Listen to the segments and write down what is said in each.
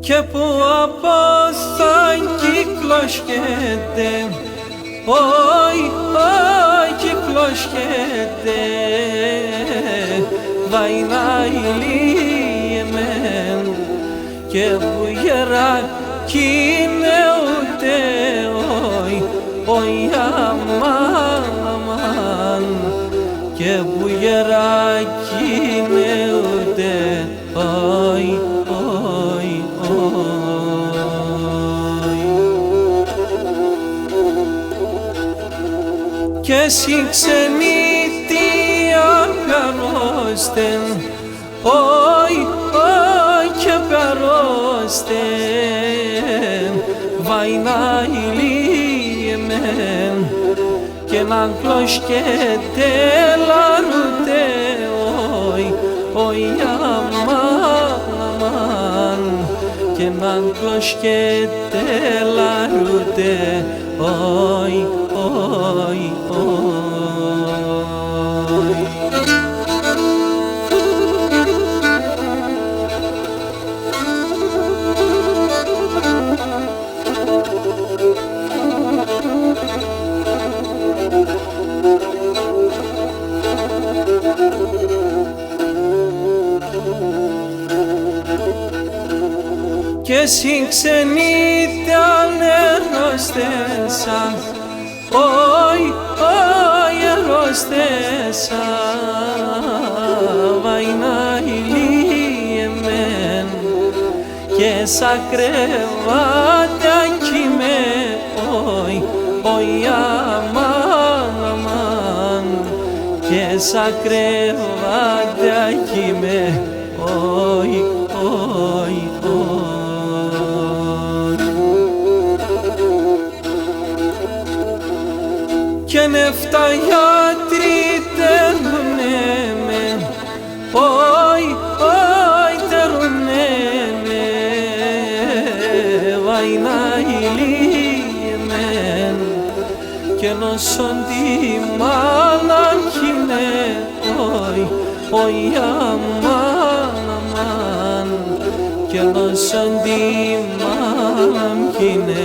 Και που από θα κυκλοσκέται, όι, όι κυκλοσκέται, βαϊνά ηλίεμεν, και βουγερά κίνε ούτε, όι, όι αμάν, και βουγερά κίνε ούτε, όι, όι, και εσύ ξενύχτια καρόστεν, όι, όι και καρόστεν, βαϊνά ηλίεμεν, και να κλωσκέτε λαρούτε, όι, όι αμάν, και να κλωσκέτε λαρούτε, όι, όι, όι. Και εσύ ξενύχτια νερόστεσα, όι, όι ερόστεσα, βαϊνά ηλίεμεν, και σα κρεβάτια κοίμαι, όι, όι αμάν, και σα κρεβάτια κοίμαι, όι, όι, όι. Και νεφτά γιατροί τερουνέ με, όι, όι τερουνέ με, βαϊνά ηλίεμεν, και νόσον τη μάνα κοίνε, όι, όι αμάν, και νόσον τη μάνα κοίνε,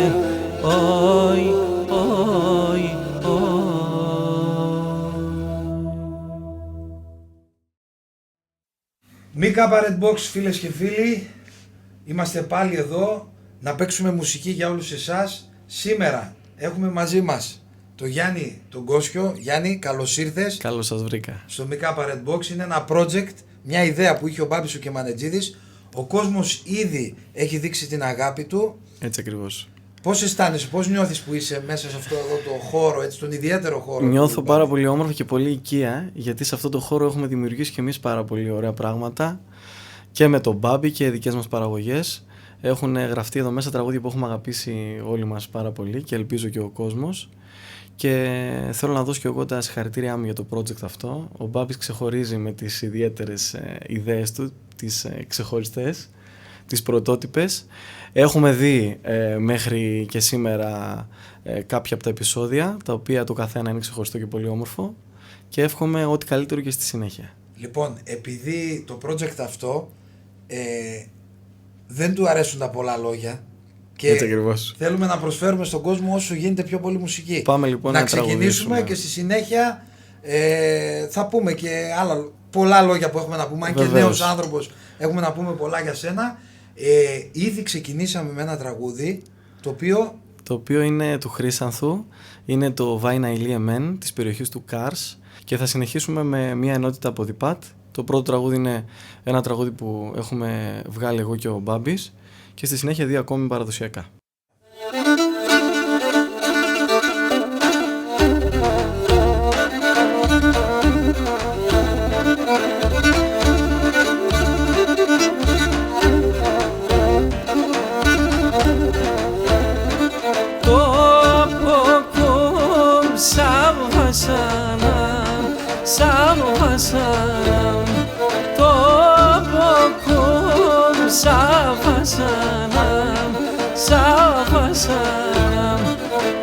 όι, όι. Μη Cabaret Box, φίλες και φίλοι, είμαστε πάλι εδώ να παίξουμε μουσική για όλους εσάς. Σήμερα έχουμε μαζί μας το Γιάννη τον Κόσιο. Γιάννη, καλώς ήρθες. Καλώς σας βρήκα. Στο Μη Cabaret Box είναι ένα project, μια ιδέα που είχε ο Μπάμπης ο Κεμανετζίδης. Ο κόσμος ήδη έχει δείξει την αγάπη του. Έτσι ακριβώς. Πώς αισθάνεσαι, πώς νιώθεις που είσαι μέσα σε αυτό εδώ το χώρο, έτσι, τον ιδιαίτερο χώρο? Νιώθω πάρα πολύ όμορφα και πολύ οικία, γιατί σε αυτό το χώρο έχουμε δημιουργήσει και εμείς πάρα πολύ ωραία πράγματα, και με τον Μπάμπη και δικές μας παραγωγές. Έχουν γραφτεί εδώ μέσα τραγούδια που έχουμε αγαπήσει όλοι μας πάρα πολύ και ελπίζω και ο κόσμος. Και θέλω να δώσω και εγώ τα συγχαρητήριά μου για το project αυτό. Ο Μπάμπης ξεχωρίζει με τις ιδιαίτερες ιδέες του, τις ξεχωριστές, τις πρωτότυπες. Έχουμε δει μέχρι και σήμερα κάποια από τα επεισόδια, τα οποία το καθένα είναι ξεχωριστό και πολύ όμορφο, και εύχομαι ό,τι καλύτερο και στη συνέχεια. Λοιπόν, επειδή το project αυτό δεν του αρέσουν τα πολλά λόγια και θέλουμε να προσφέρουμε στον κόσμο όσο γίνεται πιο πολύ μουσική. Πάμε λοιπόν να ξεκινήσουμε και στη συνέχεια θα πούμε και άλλα πολλά λόγια που έχουμε να πούμε. Αν και νέος άνθρωπος έχουμε να πούμε πολλά για σένα. Ήδη ξεκινήσαμε με ένα τραγούδι το οποίο είναι του Χρύσανθου, είναι το Βάινα Ηλίεμεν της περιοχής του Κάρς, και θα συνεχίσουμε με μια ενότητα από Διπάτ. Το πρώτο τραγούδι είναι ένα τραγούδι που έχουμε βγάλει εγώ και ο Μπάμπης, και στη συνέχεια δύο ακόμη παραδοσιακά. Το ποκούμ σαβασανάμ,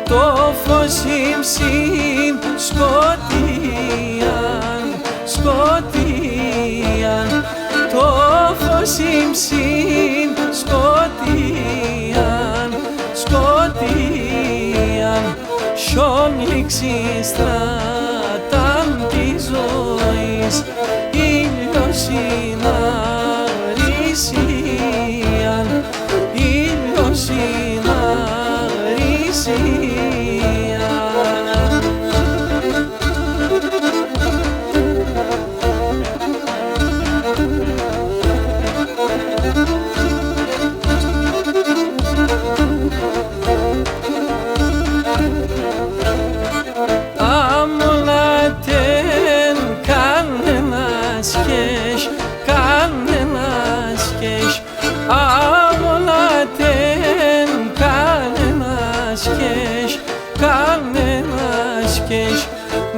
το φως ύψιν σκοτίαν, σύμψιν σκοτίαν, σκοτίαν, σιον λήξεις στράταν της ζωής, ήλιος συναρρησίαν, ήλιος συναρρησίαν.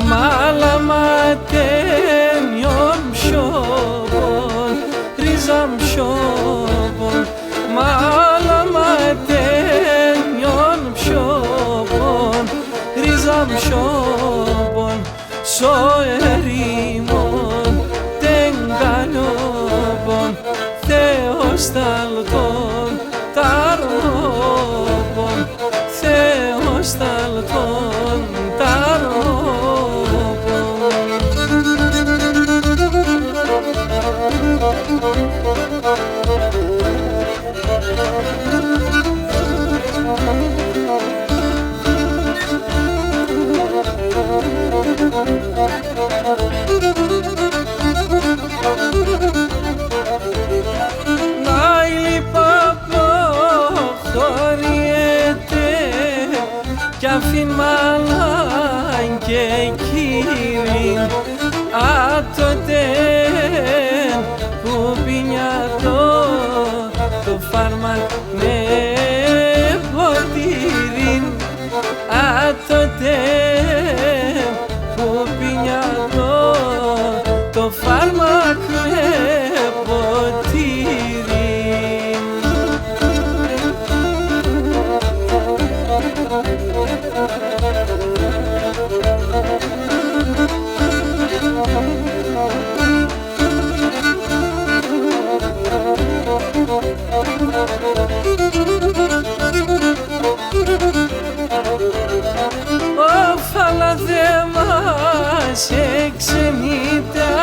Μάλαματεν ιον ψιόπον, ρίζαμ ψιόπον, μάλαματεν ιον ψιόπον, ρίζαμ ψιόπον, σο ερήμον, τεν καλιόπον, Θεός ταλτών, ταρόπον, Θεός ταλτών, ταρόπον. Νάιλι παποχωριέται κι αφήν μαλάν και κύριν άτοτεν που πινιατό το φάρμακ με ποτήριν, άτοτεν που πινιατό το φάρμακ με ποτήριν. Όφαλα δε μας εξενήτα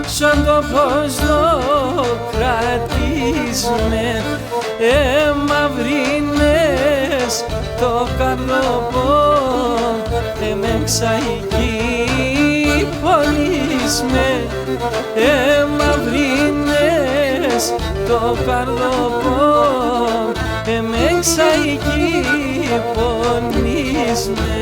σαν το πως κρατήσουμε εμαυρίνες το καρδοπόν εμεξαϊκή πολύσμε εμαυρίνες το καρδοπόν εμεξαϊκή πολύσμε.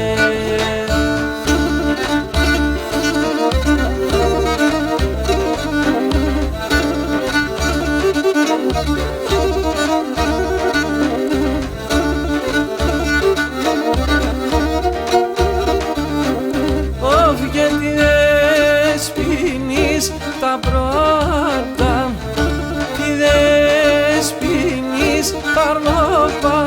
Τα πρώτα τι δεσποινείς παρνοπά,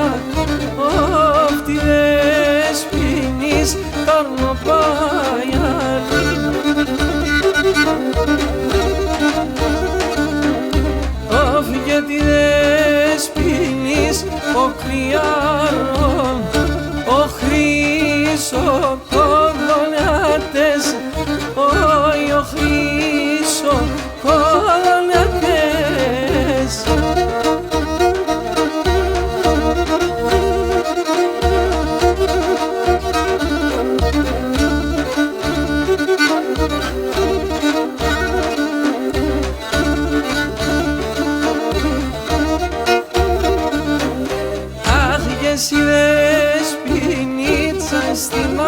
τι δεσποινείς παρνοπά, γιατί δεσποινείς ο κρυάρων, ο χρυσοκοδονιάτες, ο χρυσοκοδονιάτες. Αχ, και εσύ δεσποινίτσα στην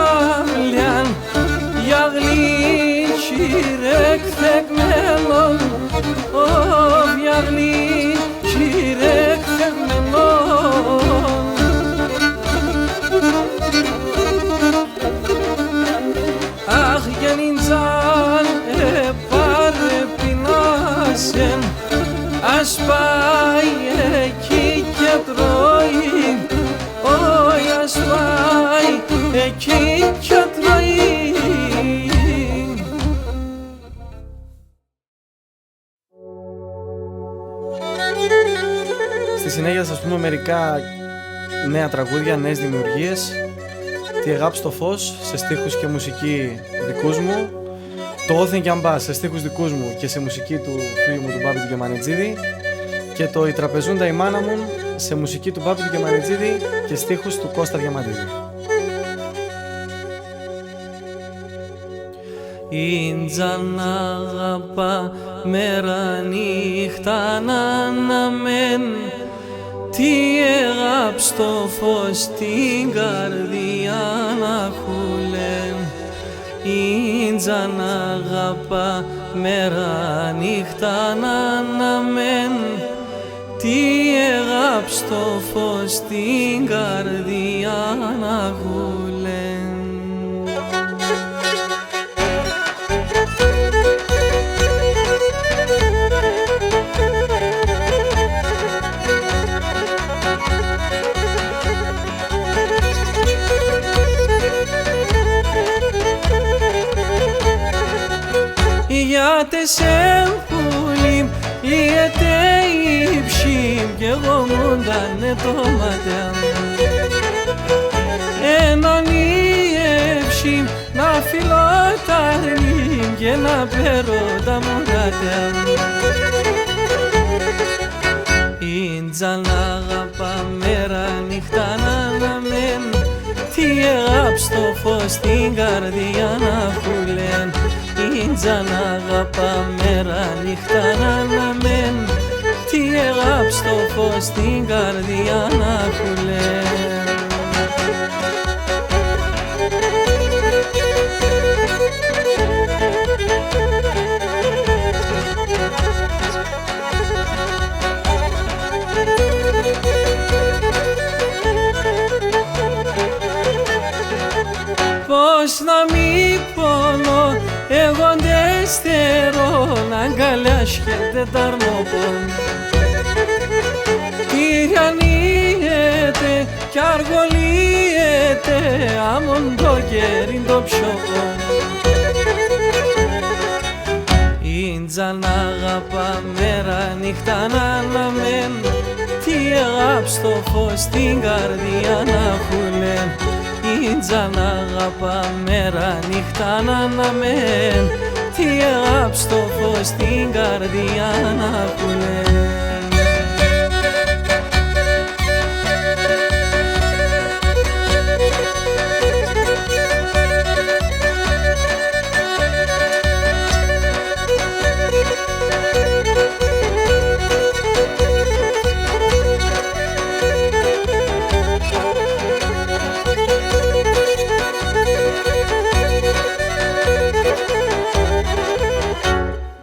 συνέχεια θα σας πούμε μερικά νέα τραγούδια, νέες δημιουργίες. Τη αγάπη στο φως σε στίχους και μουσική δικούς μου. Το Όθεν και Αμπά σε στίχους δικούς μου και σε μουσική του φίλου μου του Μπάμπη του Γεμανιτζίδη. Και το «Η τραπεζούντα η μάνα μου» σε μουσική του Μπάμπη του Γεμανιτζίδη και στίχους του Κώστα Διαμαντίδη. Ίντζαν αγαπά μέρα νύχτα να αναμέν, τι εγάπ στο φως την καρδιά να χουλέν. Ίντζαν αγαπά μέρα νύχτα να αναμέν, τι εγάπ στο φως την καρδιά να χουλέν. Ιάτες εμπούλιμ, ιέτε υψίμ, κι εγώ μούντανε το ματιάμ. Έναν ιεύσιμ, να φυλώ τα ρήμ και να πέρω τα μουρατιάμ. Ίντζαν αγαπά μέρα νύχτα να αναμέν, τι εγάπ στο φως την καρδιά να χουλέν. Ίντζαν αγαπά μέρα νύχτα να αναμέν, τι εγάπ στο φως την καρδιά να χουλέν. Πώς να μη πονώ, εγώ ντε στερώ, να αγκαλιάσχεται τ' αρμοπών. Τυριανίεται κι αργολίεται, άμον το κέριν το πιωκό. Ίντζαν αγαπά μέρα νύχτα να αναμέν, τι εγάπ στο φως την καρδιά να χουλέν. Ίντζαν αγαπά μέρα νύχτα να αναμέν, τι εγάπ στο φως την καρδιά να χουλέν.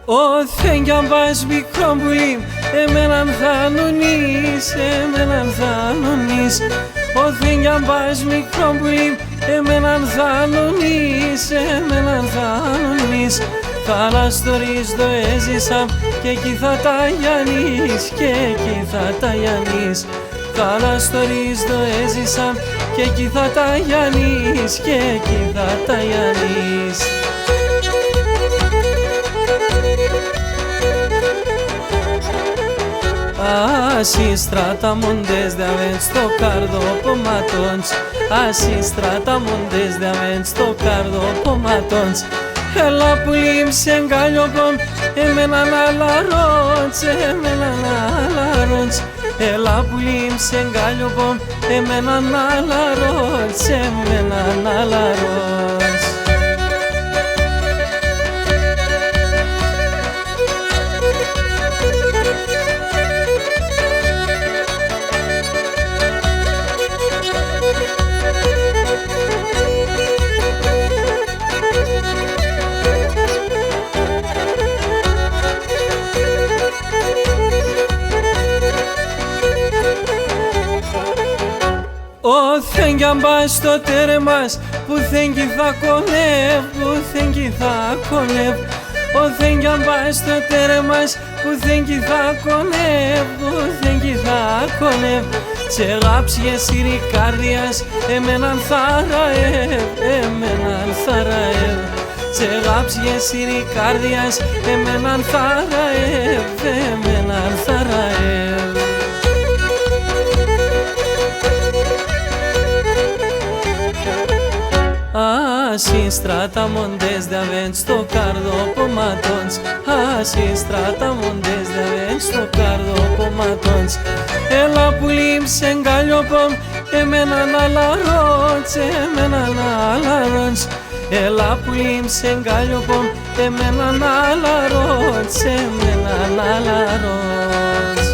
Όθεν κι αν πας μικρό πουλί, εμέναν θα νονείς, εμέναν θα νονείς. Όθεν κι αν πας μικρό πουλί, εμέναν θα νονείς, εμέναν θα νονείς. Θαλαστορείς το έζησα και εκεί θα τα γιανείς, και εκεί θα τα γιανείς. Θαλαστορείς το έζησα και εκεί θα τα γιανείς, και εκεί θα τα γιανείς. Así tratamos desde avens tocardo pomatons. Así tratamos desde avens tocardo pomatons. Έλα πουλίμ σε γκάλιοπον, εμέναν αλαρόντς, εμέναν αλαρόντς. Έλα πουλίμ σε γκάλιοπον, εμέναν αλαρόντς, εμέναν αλαρόντς. Όθεν κι αν πας στο τέρμας, πουθεν κι θα κονεύω, πουθεν κι θα κονεύω. Όθεν κι αν πας στο τέρμας, πουθεν κι θα κονεύω, πουθεν κι θα κονεύω. Σε γάψιες σιρικάρδιας, εμέναν θα ραεύω, εμέναν θα ραεύω. Σε γάψιες σιρικάρδιας, εμέναν θα ραεύω, εμέναν θα ραεύω. Así tratamos de avens tocardo pomatons. Así tratamos de avens tocardo pomatons. Έλα πουλίμ σε γκαλιοπομ, εμένα να λαρώτς, εμένα να λαρώτς. Έλα πουλίμ σε γκαλιοπομ, εμένα να λαρώτς, εμένα να λαρώτς.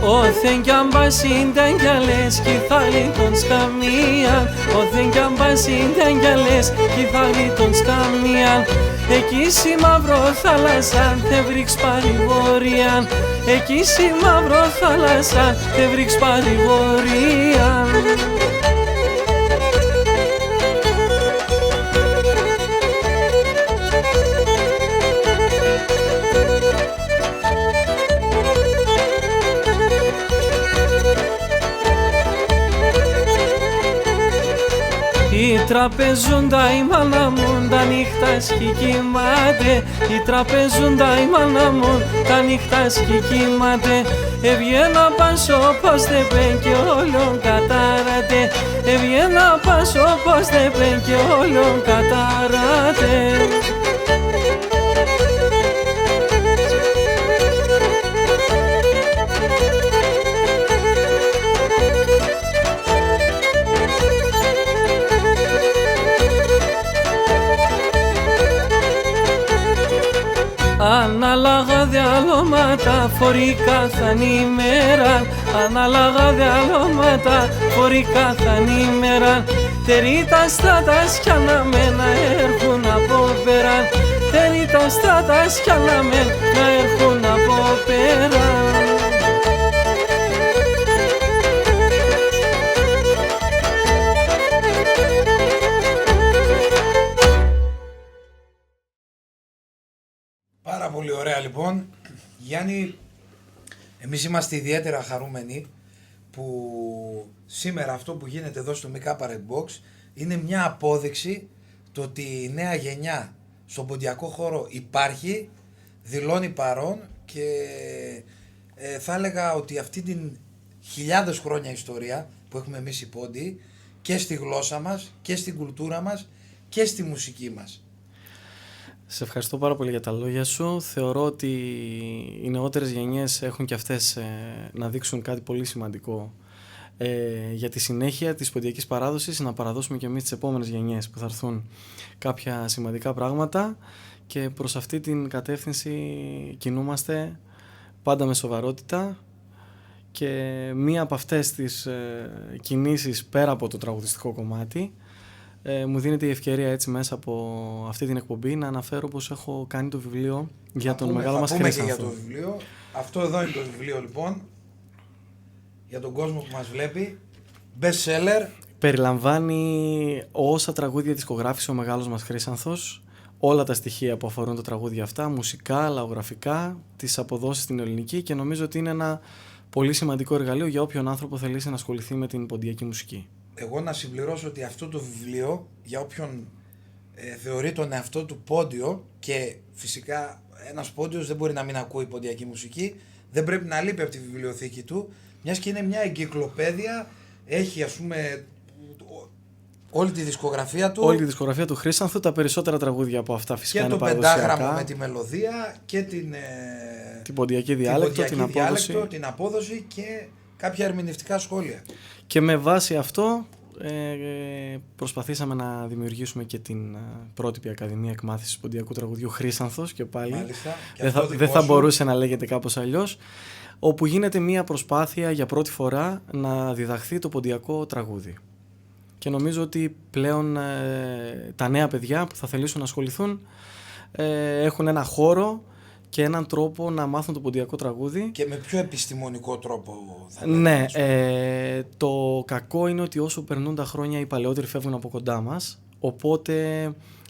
Όθεν κι αν πασίνταν κι αλές κι θα λειτον σκαμίαν. Όθεν κι αν πασίνταν κι αλές κι θα λειτον σκαμίαν. Εκεί στη μαύρο θάλασσαν θε βρήξ παρηγορίαν. Εκεί στη μαύρο θάλασσαν θε βρήξ παρηγορίαν. Η τραπεζούντα η μάνα μου τα νύχτα σκικιμάται. Η τραπεζούντα η μάνα μου τα νύχτα σκικιμάται. Εβγαίνα πάσο πως δεν πεν και όλον κατάραται. Εβγαίνα πάσο πως δεν πεν και όλον κατάραται. Ανάλαγα διαλώματα φορεί καθαν ημέρα. Ανάλαγα διαλώματα φορεί καθαν ημέρα. Τερίτα στράτας κι αναμένα έρχουν από πέραν. Τερίτα στράτας κι αναμένα έρχουν από πέραν. Πάρα πολύ ωραία λοιπόν. Γιάννη, εμείς είμαστε ιδιαίτερα χαρούμενοι που σήμερα αυτό που γίνεται εδώ στο Mika Red Box είναι μια απόδειξη το ότι η νέα γενιά στον ποντιακό χώρο υπάρχει, δηλώνει παρόν και θα έλεγα ότι αυτή την χιλιάδες χρόνια ιστορία που έχουμε εμείς οι πόντιοι και στη γλώσσα μας και στην κουλτούρα μας και στη μουσική μας. Σε ευχαριστώ πάρα πολύ για τα λόγια σου. Θεωρώ ότι οι νεότερες γενιές έχουν και αυτές να δείξουν κάτι πολύ σημαντικό για τη συνέχεια της ποντιακής παράδοσης, να παραδώσουμε και εμείς τις επόμενες γενιές που θα έρθουν κάποια σημαντικά πράγματα και προς αυτή την κατεύθυνση κινούμαστε πάντα με σοβαρότητα και μία από αυτές τις κινήσεις πέρα από το τραγουδιστικό κομμάτι μου δίνεται η ευκαιρία έτσι μέσα από αυτή την εκπομπή να αναφέρω πως έχω κάνει το βιβλίο για τον μεγάλο μας Χρύσανθο. Για το βιβλίο. Αυτό εδώ είναι το βιβλίο λοιπόν για τον κόσμο που μας βλέπει. Best seller. Περιλαμβάνει όσα τραγούδια δισκογράφησε ο μεγάλος μας Χρύσανθος, όλα τα στοιχεία που αφορούν τα τραγούδια αυτά, μουσικά, λαογραφικά, τις αποδόσεις στην ελληνική και νομίζω ότι είναι ένα πολύ σημαντικό εργαλείο για όποιον άνθρωπο θελήσει να ασχοληθεί με την ποντιακή μουσική. Εγώ να συμπληρώσω ότι αυτό το βιβλίο για όποιον θεωρεί τον εαυτό του πόντιο και φυσικά ένας πόντιος δεν μπορεί να μην ακούει ποντιακή μουσική, δεν πρέπει να λείπει από τη βιβλιοθήκη του, μιας και είναι μια εγκυκλοπαίδεια, έχει ας πούμε όλη τη δισκογραφία του. Όλη τη δισκογραφία του Χρύσανθου, τα περισσότερα τραγούδια από αυτά φυσικά και είναι παραδοσιακά. Και το πεντάγραμμο με τη μελωδία και την ποντιακή διάλεκτο, την απόδοση και κάποια ερμηνευτικά σχόλια. Και με βάση αυτό προσπαθήσαμε να δημιουργήσουμε και την πρότυπη Ακαδημία Εκμάθησης Ποντιακού Τραγουδιού Χρύσανθος και πάλι. Μάλιστα, και δεν θα μπορούσε να λέγεται κάπως αλλιώς, όπου γίνεται μια προσπάθεια για πρώτη φορά να διδαχθεί το ποντιακό τραγούδι. Και νομίζω ότι πλέον τα νέα παιδιά που θα θελήσουν να ασχοληθούν έχουν ένα χώρο και έναν τρόπο να μάθουν το ποντιακό τραγούδι. Και με πιο επιστημονικό τρόπο θα λέγαμε. Ναι, το κακό είναι ότι όσο περνούν τα χρόνια οι παλαιότεροι φεύγουν από κοντά μας, οπότε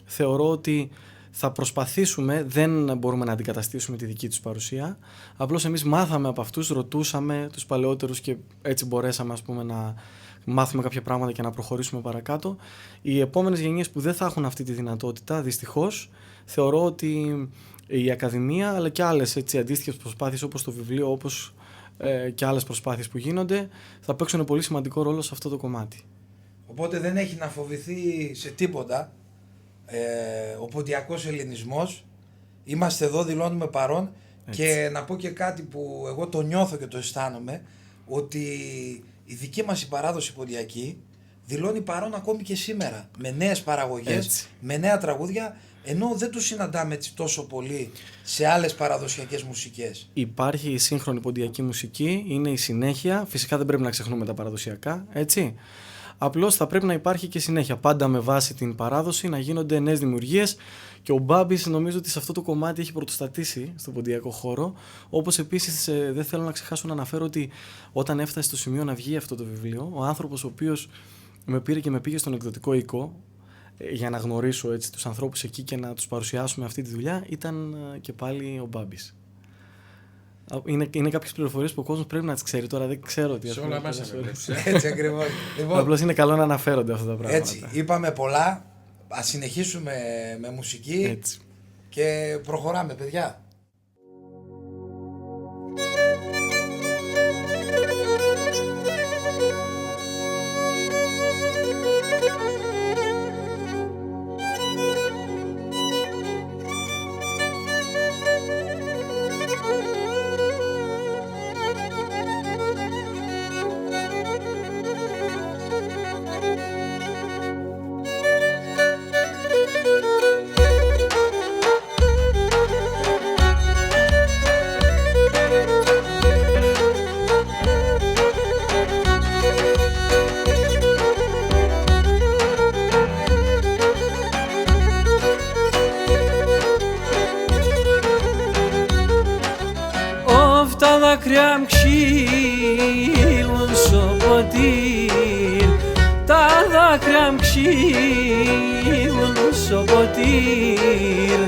θεωρώ ότι θα προσπαθήσουμε, δεν μπορούμε να αντικαταστήσουμε τη δική τους παρουσία. Απλώς εμείς μάθαμε από αυτούς, ρωτούσαμε τους παλαιότερους και έτσι μπορέσαμε, ας πούμε, να μάθουμε κάποια πράγματα και να προχωρήσουμε παρακάτω. Οι επόμενες γενιές που δεν θα έχουν αυτή τη δυνατότητα, δυστυχώς, θεωρώ ότι η Ακαδημία αλλά και άλλες αντίστοιχες προσπάθειες όπως το βιβλίο, όπως και άλλες προσπάθειες που γίνονται, θα παίξουν πολύ σημαντικό ρόλο σε αυτό το κομμάτι. Οπότε δεν έχει να φοβηθεί σε τίποτα ο ποντιακός ελληνισμός. Είμαστε εδώ, δηλώνουμε παρόν. Και να πω και κάτι που εγώ το νιώθω και το αισθάνομαι, ότι η δική μας η παράδοση ποντιακή δηλώνει παρόν ακόμη και σήμερα, με νέες παραγωγές, με νέα τραγούδια, ενώ δεν τους συναντάμε έτσι τόσο πολύ σε άλλες παραδοσιακές μουσικές. Υπάρχει η σύγχρονη ποντιακή μουσική, είναι η συνέχεια, φυσικά δεν πρέπει να ξεχνούμε τα παραδοσιακά, έτσι. Απλώς θα πρέπει να υπάρχει και συνέχεια, πάντα με βάση την παράδοση, να γίνονται νέες δημιουργίες, και ο Μπάμπης νομίζω ότι σε αυτό το κομμάτι έχει πρωτοστατήσει στον ποντιακό χώρο. Όπως επίσης δεν θέλω να ξεχάσω να αναφέρω ότι όταν έφτασε στο σημείο να βγει αυτό το βιβλίο, ο άνθρωπος ο οποίος με πήρε και με πήγε στον εκδοτικό οίκο για να γνωρίσω έτσι τους ανθρώπους εκεί και να τους παρουσιάσουμε αυτή τη δουλειά, ήταν και πάλι ο Μπάμπης. Είναι κάποιες πληροφορίες που ο κόσμος πρέπει να τις ξέρει, τώρα δεν ξέρω τι. Σε όλα μέσα Έτσι ακριβώς. Λοιπόν, απλώς είναι καλό να αναφέρονται αυτά τα πράγματα. Έτσι, είπαμε πολλά, ας συνεχίσουμε με μουσική Έτσι. και προχωράμε, παιδιά. Δάκρυα μου ξύλουν στο ποτήρ, τα δάκρυα μου ξύλουν στο ποτήρ,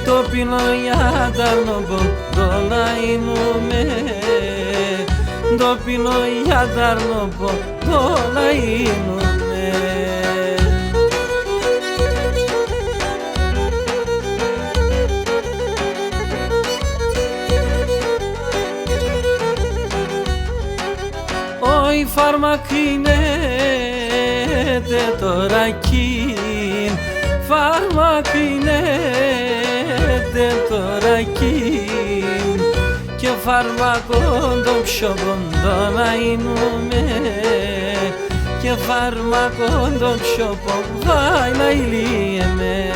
το πίνω για τα νόμπο, το λαϊνούμε, το πίνω για τα νόμπο, το λαϊνούμε. Η φαρμακίνεται τώρα κιν, φαρμακίνεται τώρα κιν, και φαρμακόν το πιο ποντό να εινούμε, και φαρμακόν το πιο ποντό να ηλίεμαι.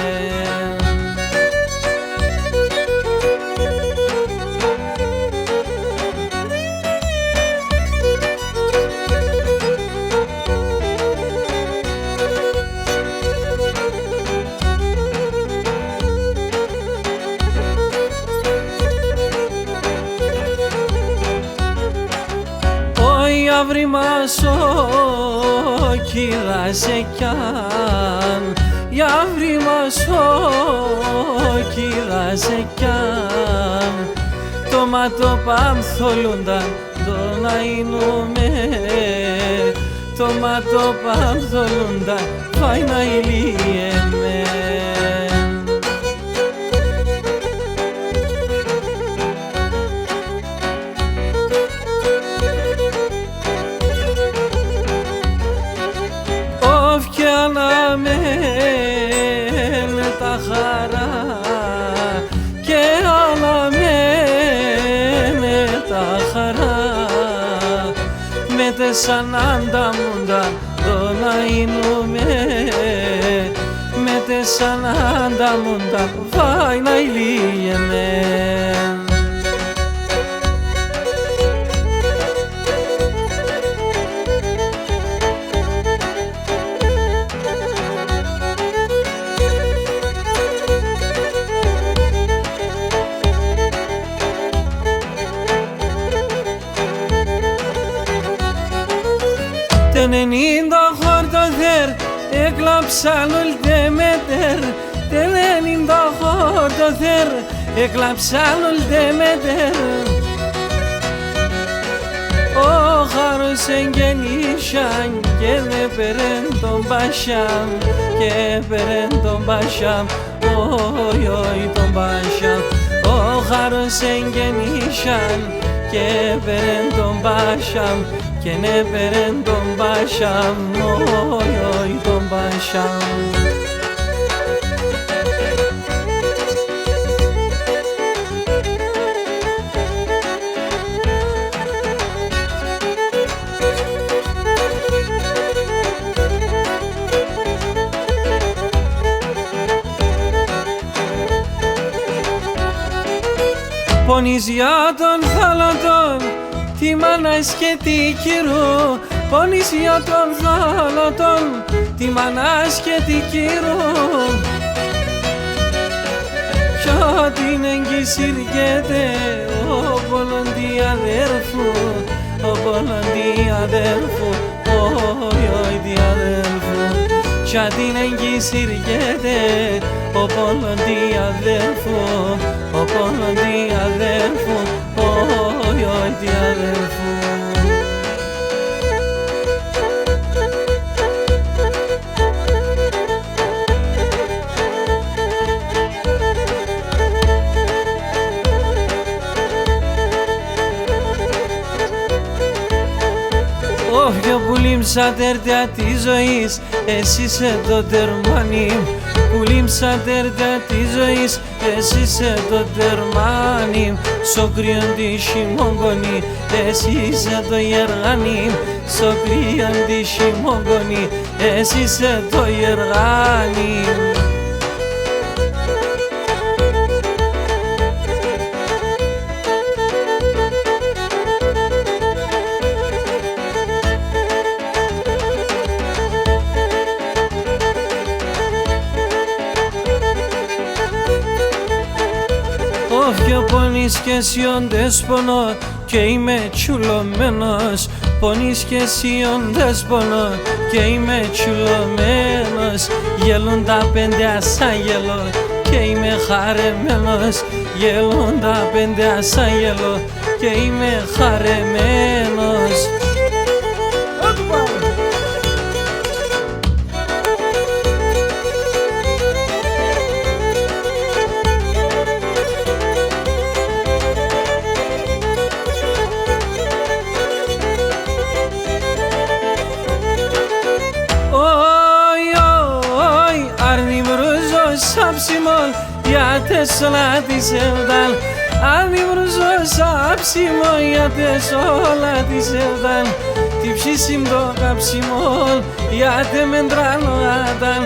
Αύρη μας ο κοίτασε κι αν, η αύρη μας ο κοίτασε κι αν, το μάτω παμθολούντα το να εινούμε, το μάτω παμθολούντα πάει να ηλίεμαι. Αναμένε τα χαρά και αναμένε τα χαρά, με τεσσαν ανταμούντα το να εινούμε, με τεσσαν ανταμούντα πάει να ηλίεμαι. Τενενήντα χορτοδέρ, έκλαψαν ολτέ μετέρ, Τελένιν το χορτοθέρ, εκλαψάν ολτεμέτερ. Ο χάρος εγγενήσαν και δε περέν τον Πασάμ, και περέν τον Πασάμ, όι όι τον Πασάμ. Ο χάρος εγγενήσαν και περέν τον Πασάμ, και ναι περέν τον Πασάμ, όι όι τον Πασάμ. Πονείς για τον θάνατον, τη μάνας και τη κύρου. Πονείς για τον θάνατον, τη μάνας και τη κύρου. Κι την εγκυσιρκέται ο πονοντή αδέρφου, ο πονοντή αδέρφου, όι όι τι αδέρφου. Κι την εγκυσιρκέται ο πονοντή αδέρφου, ο πονοντή αδέρφου, όι όι τι αδέρφου. Όποιο που λίμψα τέρτια της ζωής, εσύ είσαι το τερμάνι. Που λίμψα τέρτια της ζωής, εσύ είσαι το τερμάνι. Στο κρύον τη χειμώγκονη, εσύ είσαι το γεργάνι. Στο κρύον τη χειμώγκονη, εσύ είσαι το γεργάνι. Όποιο πονείς και εσύ όντες πονώ και είμαι τσουλωμένος. Πονείς και εσύ όντες πονώ και είμαι τσουλωμένος. Γελούν τα πέντε ασάγελο και είμαι χαρεμένος. Γελούν τα πέντε ασάγελο και είμαι χαρεμένος. Σάψιμον για τεσσόλα της εβδάλ. Αν βρουζώ σάψιμον για τεσσόλα της εβδάλ. Τι ψήσιμ το καψιμόν για τε μεντράνο άταν.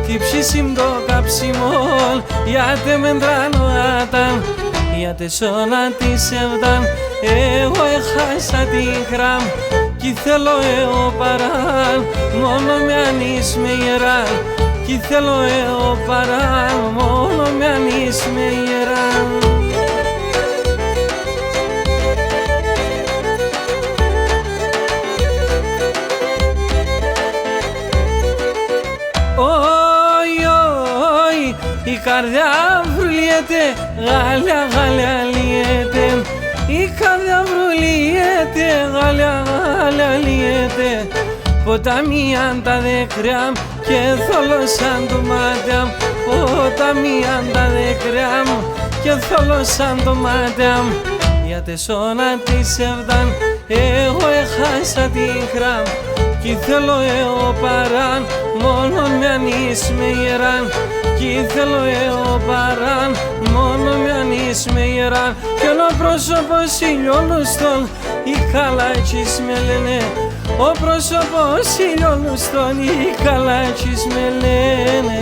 Τι ψήσιμ το καψιμόν για τε μεντράνο άταν. Για τεσσόλα της εβδάλ εγώ έχασα την χράμ. Κι θέλω εγώ παράν μόνο με αν είσαι με γεράν. Κι θέλω εγώ παράν μόνο με αν είσαι με γεράν. Όι, όι, η καρδιά βρουλιέται, γάλια, γάλια λιέται. Η καρδιά βρουλιέται, γάλια, γάλια λιέται. Ποταμίαν τα δεκριά και θολώσαν το μάτια μου. Ποταμίαν τα δεκριά μου και θολώσαν το μάτια μου. Για τεσσόλα της εβδάν εγώ έχασα την χράμ. Κι θέλω εγώ παράν μόνο με αν είσαι με γεράν. Κι θέλω εγώ παράν μόνο με αν είσαι με γεράν. Κι όλο πρόσωπος ηλιόλουστον οι καλάτσις με λένε. Ο πρόσωπος ηλιόλουστον οι καλάτσις με λένε.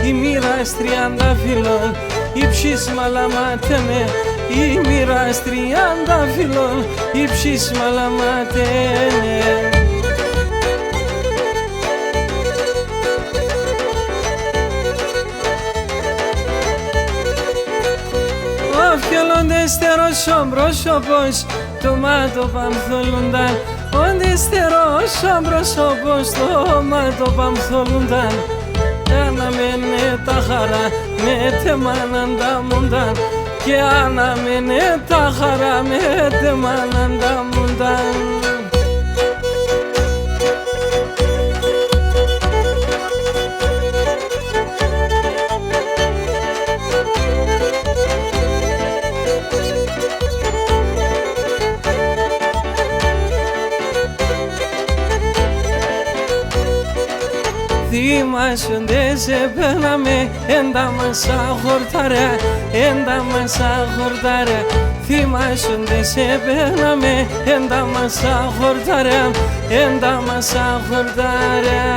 Η μοίρας 30 φυλών ύψης μαλαματένε. Η μοίρας 30 φυλών ύψης μαλαματένε. Ο φιολοντέστερος ο πρόσωπος το μάτω παμθολούνταν. Ο ντεστερός ο πρόσωπος το μάτω παμθολούνταν. αναμένε τα χαρά με τεμάναντα μούνταν και αναμένε τα χαρά με τεμάναντα μούνταν. Θυμάσαι ντε σε παίρναμε έντα μασά χορτάρια, έντα μασά χορτάρια. Θυμάσαι ντε σε παίρναμε έντα μασά χορτάρια, έντα μασά χορτάρια.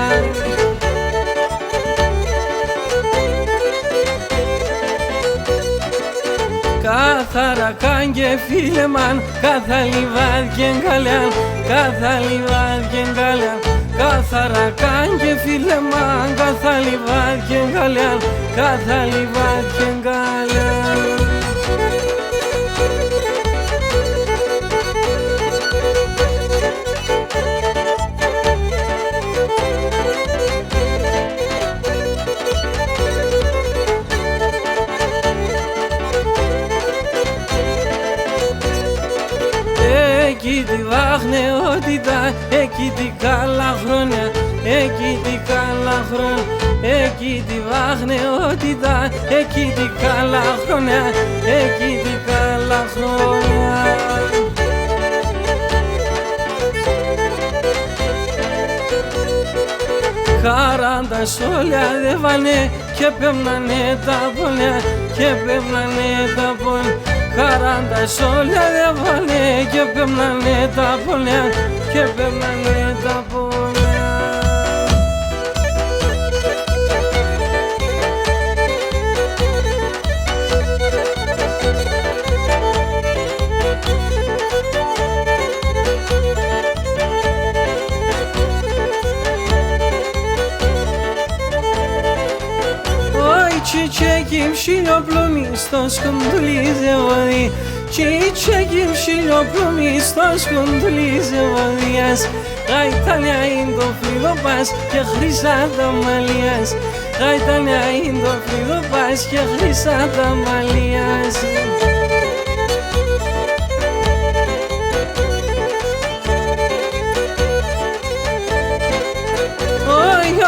Καθαρά καν και φίλεμαν, καθα λιβάδιεν καλιάν, καθα λιβάδιεν καλιάν. Καθαρά καν και φίλεμαν, καθα λιβάδιεν καλιάν, καθα λιβάδιεν καλιάν. Εκεί τη βάχνεότητα, εκεί τη καλά χρόνια, εκεί τη καλά χρόνια, εκεί τη βάχνεότητα, εκεί τη καλά χρόνια, εκεί τη καλά χρόνια. Χαράντα σόλια δε βάνε και πέμνανε τα πόλια, και πέμνανε τα πόλια. Χαράντα σόλια δε βάνε και πέμνανε τα πόλια, και πέμνανε τα πόλια. Çiçeğim şiloplumistos kundulize vadi, çiçeğim şiloplumistos kundulize vadias. Gaitania indo fridopas και χρυσά τα μαλλιάς, Gaitania indo fridopas και χρυσά τα μαλλιάς.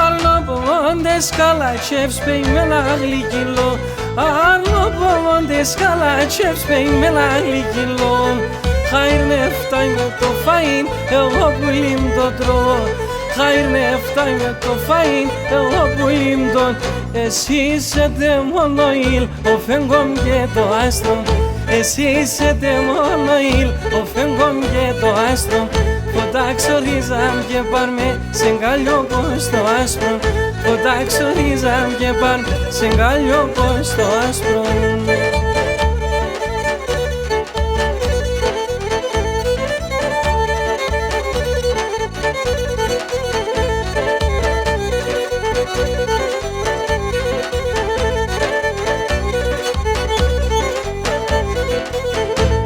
Arlopomontes kalaçevs peymena glikilo, Arlopomontes kalaçevs peymena glikilo. Hayır neftay με το φαΐν, εγώ πουλήμ το τρώω. Hayır neftay με το φαΐν, εγώ πουλήμ το. Εσύ είσαι δαιμονοήλ, ο φεγγόμ και το άστρο. Εσύ είσαι δαιμονοήλ, ο φεγγόμ και το άστρο. Ποτά ξορίζαμ και πάρμε σε γκαλιό πως το άσπρο. Ποτά ξορίζαμ και πάρμε σε γκαλιό πως το άσπρο.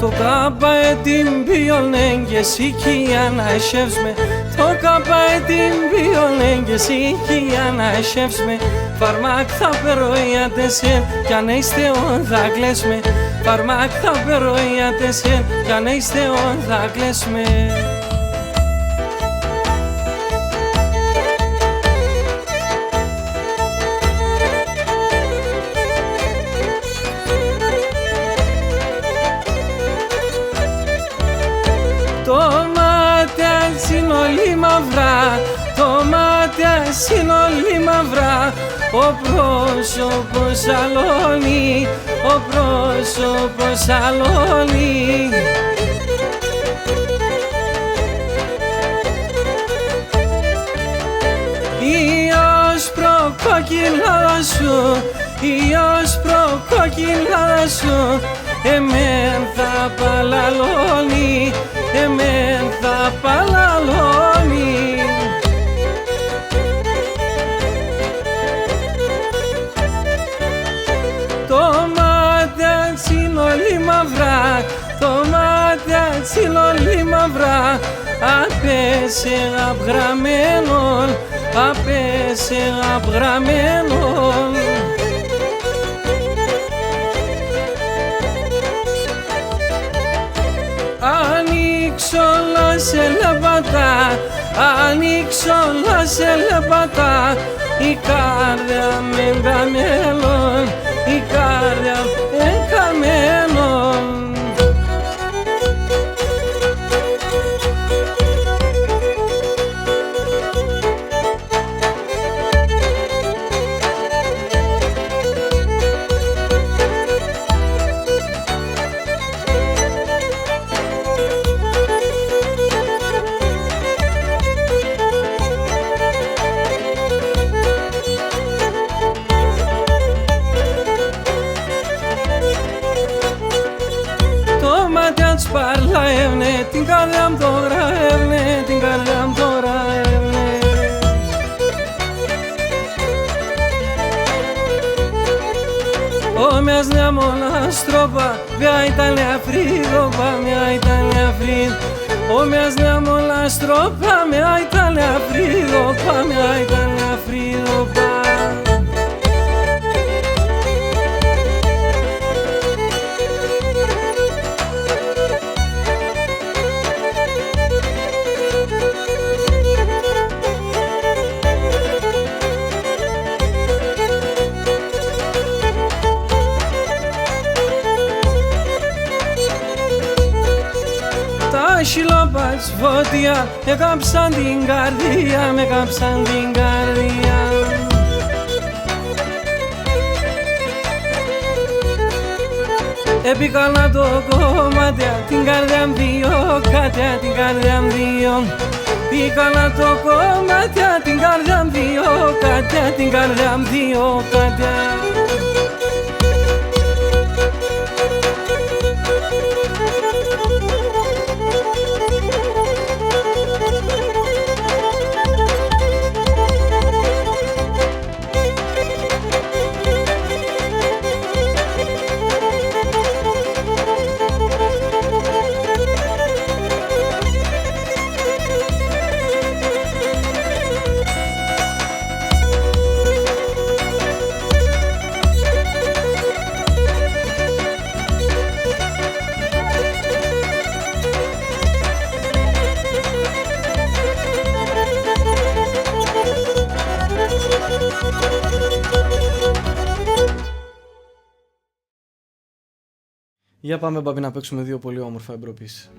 Το κάπαε την πιολέν και σήκια να εσεύσμε. Το κάπαε την πιολέν και σήκια να εσεύσμε. Φαρμάκ θα περοϊάτεσεν κι αν είστε όν θα κλέσμε. Φαρμάκ θα περοϊάτεσεν κι αν είστε όν θα κλέσμε. Είναι όλοι μαυρά, το μάτι είναι όλοι μαυρά. Ο πρόσωπος αλώνει, ο πρόσωπος αλώνει. Η άσπρο κόκκιλα σου, η άσπρο κόκκιλα σου, εμέν θα παλαλώνει, εμέν θα παλαλώνει. Το μάτι είναι όλοι μαυρά, το μάτι είναι όλοι μαυρά. Απέσε απγραμμένον, απέσε απγραμμένον. Ανοίξω όλα σε λεπατά, ανοίξω όλα σε λεπατά, η καρδιά με καμέλον, η καρδιά με καμέλον. Παρλαεύνε, την καρδιά μου τώρα εύνε, την καρδιά μου τώρα εύνε. Ο μιας νέα μοναστρόπα, μια Ιταλία φρίδοπα, μια Ιταλία φρίδ. Ο μιας νέα μοναστρόπα, μια Ιταλία φρίδοπα, μια Ιταλία φρίδοπα. Τα σιλόπα της φωτιά με κάψαν την καρδιά, με κάψαν την καρδιά. Έπικανα το κομμάτια, την καρδιά μου δύο κάτια, την καρδιά μου δύο. Πήκανα το κομμάτια, την καρδιά μου δύο κάτια, την καρδιά μου δύο κάτια. Για πάμε, Μπαμπή, να παίξουμε δύο πολύ όμορφα εμπροπής.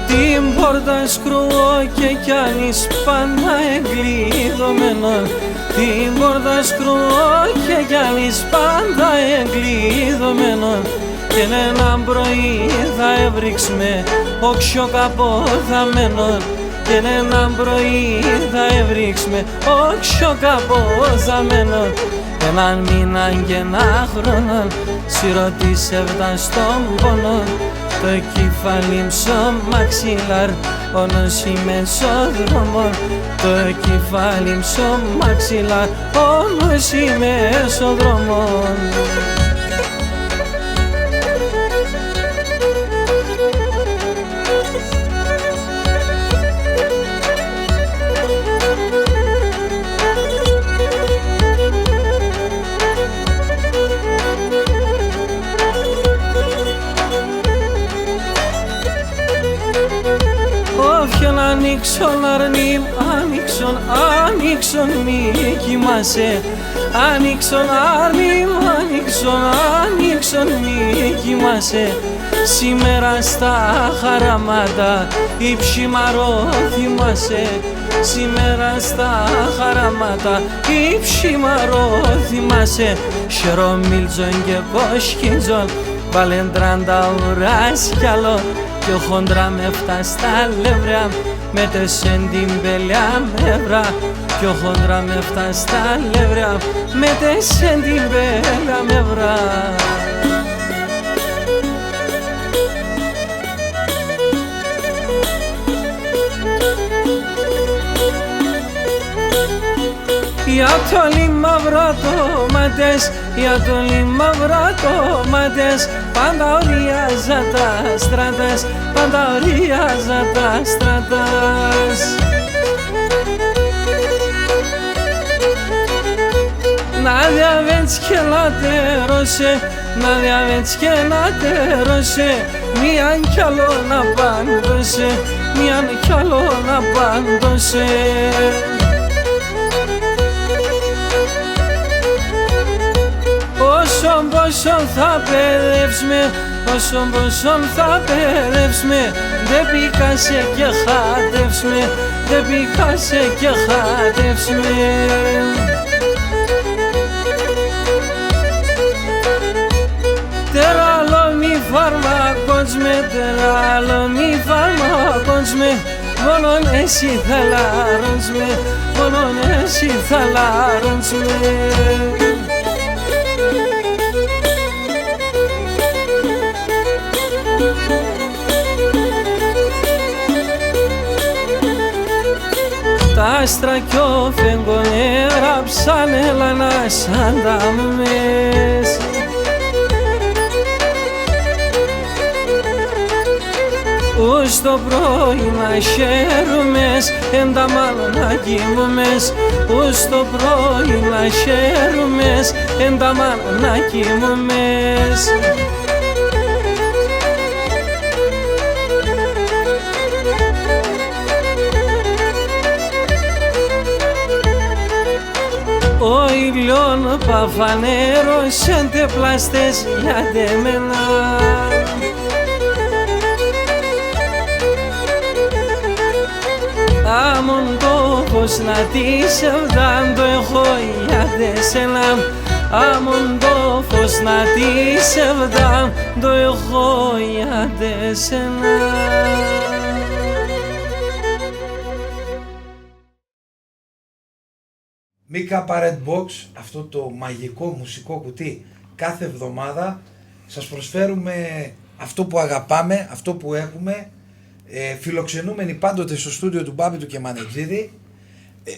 Την πόρτα σκρούω και κι άνεις πάντα εγκλειδωμένο. Την πόρτα σκρούω και κι άνεις πάντα εγκλειδωμένο. Και ένα πρωί θα έβριξουμε όξιο καπόδαμένο. Και ένα πρωί θα έβριξουμε όξιο καπόδαμένο. Έναν μήνα και ένα χρόνο σιρωτήσευταν στον πόνο. Το κεφάλι μσο μαξιλάρ, όνος είμαι σοδρόμο. Το κεφάλι μσο μαξιλάρ, όνος είμαι σοδρόμο. Ανοίξον αρνήμ, ανοίξον μη κοιμάσαι. Ανοίξον αρνήμ, ανοίξον μη κοιμάσαι. Σήμερα στα χαράματα υψημαρό θυμάσαι. Σήμερα στα χαράματα υψημαρό θυμάσαι. Χερομίλτζον και κοσκίντζον, βάλεν 30 ουράς κι άλλο. Πιο χοντρά με φτάσει στα λευρά, με τεσεν την πελιά μευρά. Πιο χοντρά με φτάσει στα λευρά, με τεσεν την πελιά μευρά. Για το λιμαυράτωματες, για το λιμαυράτωματες, πάντα οριάζα τα στράτας, πάντα οριάζα τα στράτας. Nadie veci che la terose, nadie veci che la terose, mi anchialona bandose, mi anchialona bandose. Όσον θα παιδεύσουμε, όσον θα παιδεύσουμε, δεν πήκασε και χάτευσμε, δεν πήκασε και χάτευσμε. Τεράλο μη φάρμακος με, τεράλο μη φάρμακος με, μόνον εσύ θα λάρωνς με, μόνον εσύ θα λάρωνς με. Τα άστρα κι ο φεγγονέ ράψαν έλανα σαν τα μες. Ούς το πρωί να χαίρομες, εν τα μάλλον να κοιμούμες. Ούς το πρωί να χαίρομες, εν τα μάλλον να κοιμούμες. Ο ήλιον παφανέρος έντε πλαστές για τεμένα. Άμον το φως να τη σεβδάν το έχω για τεσένα. Άμον το φως να τη σεβδάν το έχω για τεσένα. Μίκα Parent Box, αυτό το μαγικό μουσικό κουτί. Κάθε εβδομάδα σας προσφέρουμε αυτό που αγαπάμε, αυτό που έχουμε, φιλοξενούμενοι πάντοτε στο στούντιο του Μπάμπη του Κεμανετζίδη,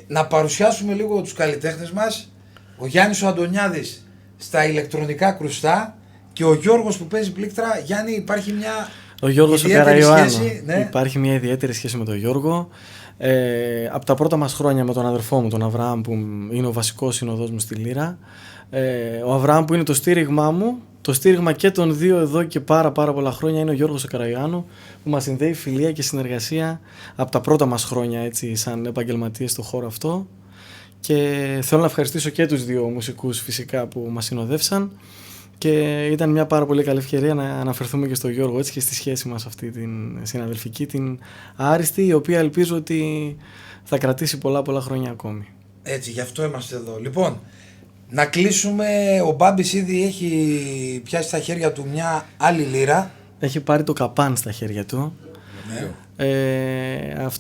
να παρουσιάσουμε λίγο τους καλλιτέχνες μας. Ο Γιάννης ο Αντωνιάδης στα ηλεκτρονικά κρουστά και ο Γιώργος που παίζει πλήκτρα. Γιάννη, υπάρχει μια ο Γιώργος ιδιαίτερη σχέση, ναι. Υπάρχει μια ιδιαίτερη σχέση με τον Γιώργο. Από τα πρώτα μας χρόνια με τον αδερφό μου, τον Αβραάμ, που είναι ο βασικός συνοδός μου στη λύρα. Ο Αβραάμ που είναι το στήριγμά μου, το στήριγμα και των δύο εδώ και πάρα πολλά χρόνια είναι ο Γιώργος ο Καραϊωάννου, που μας συνδέει φιλία και συνεργασία από τα πρώτα μας χρόνια, έτσι, σαν επαγγελματίες στο χώρο αυτό. Και θέλω να ευχαριστήσω και τους δύο μουσικούς φυσικά που μας συνοδεύσαν. Και ήταν μια πάρα πολύ καλή ευκαιρία να αναφερθούμε και στο Γιώργο, έτσι, και στη σχέση μας αυτή την συναδελφική, την άριστη, η οποία ελπίζω ότι θα κρατήσει πολλά χρόνια ακόμη. Έτσι, γι' αυτό είμαστε εδώ. Λοιπόν, να κλείσουμε. Ο Μπάμπης ήδη έχει πιάσει στα χέρια του μια άλλη λύρα. Έχει πάρει το καπάν στα χέρια του. Ναι.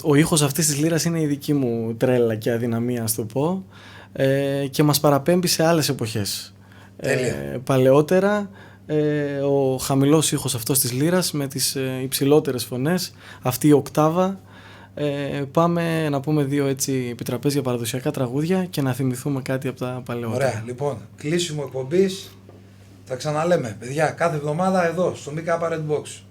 Ο ήχος αυτής της λύρας είναι η δική μου τρέλα και αδυναμία, ας το πω, και μας παραπέμπει σε άλλες εποχές. Παλαιότερα, ο χαμηλός ήχος αυτός της λύρας με τις υψηλότερες φωνές, αυτή η οκτάβα. Πάμε να πούμε δύο έτσι επιτραπέζια παραδοσιακά τραγούδια και να θυμηθούμε κάτι από τα παλαιότερα. Ωραία, λοιπόν, κλείσιμο εκπομπής. Θα ξαναλέμε, παιδιά, κάθε εβδομάδα εδώ στο Mika Parent Box.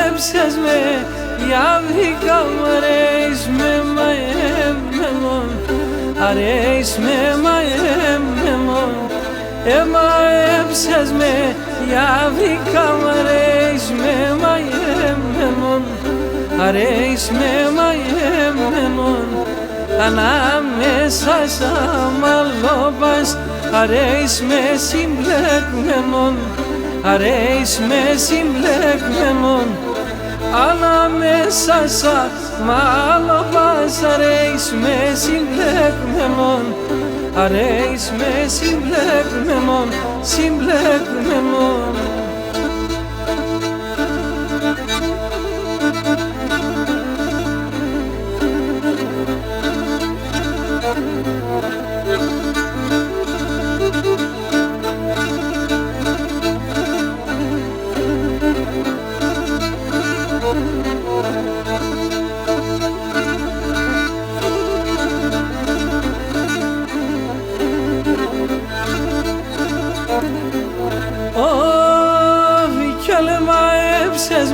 Έψες με, γιάβρικα μου αρέεις με μαέμενον, αρέεις με μαέμενον. Έψες με, γιάβρικα μου αρέεις με μαέμενον, αρέεις με μαέμενον. Ανάμεσα σαν μαλλόπας, αρέεις με συμπλεγμένον, αρέεις με συμπλεγμένον, ανάμεσα σαν μάλαβας, αρέεις με συμπλεγμένον, αρέεις με συμπλεγμένον, συμπλεγμένον.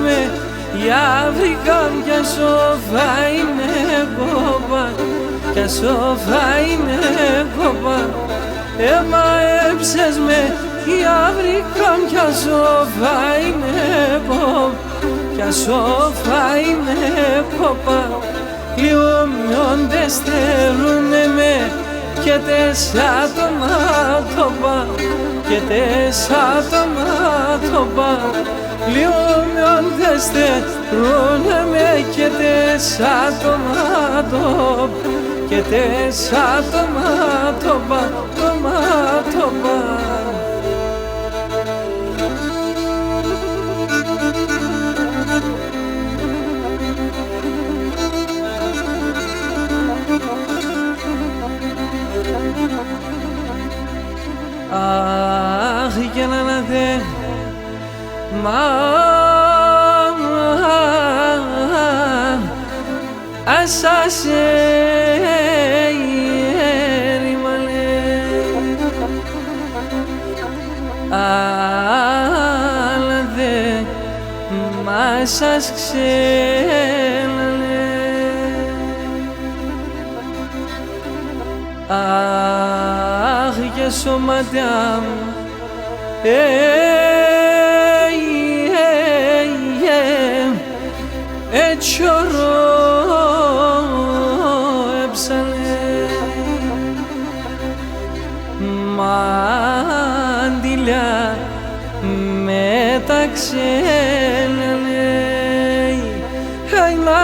Με για βρήκαν κι σοφά είναι κόπα, κι σοφά είναι κόπα. Έψες με για βρήκαν κι σοφά είναι κόπα, κι σοφά είναι κόπα. Λίγο μειόντες θέλουνε με και τεσσά το μάτωπα, και τεσσά το μάτωπα. Λίγο μειόντες θέλουνε με και τεσσά το μάτωπα, και τεσσά το μάτωπα, το μάτωπα. Αχ, και να δε μα ασάς ερημαλέ, αλλά δε μα ασάς ξέλαλε. Αχ, και σώματά μου τσορό έψαλε, μάντιλια μεταξέλαλε, αλλά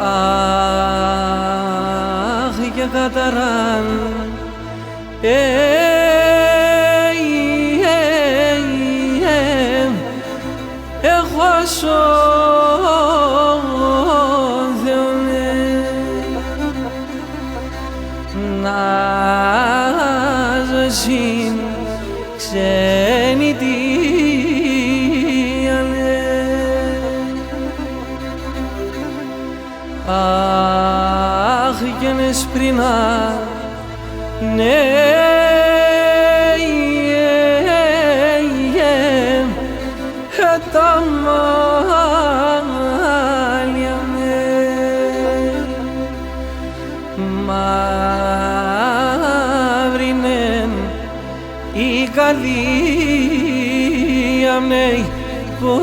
αχ, και καταράν έχω σώδεωνε να ζωσήν ξένητη. Αχ, και νεσπρίνα ναι, τα μάλια με μαύρινεν η καρδία με πόλη.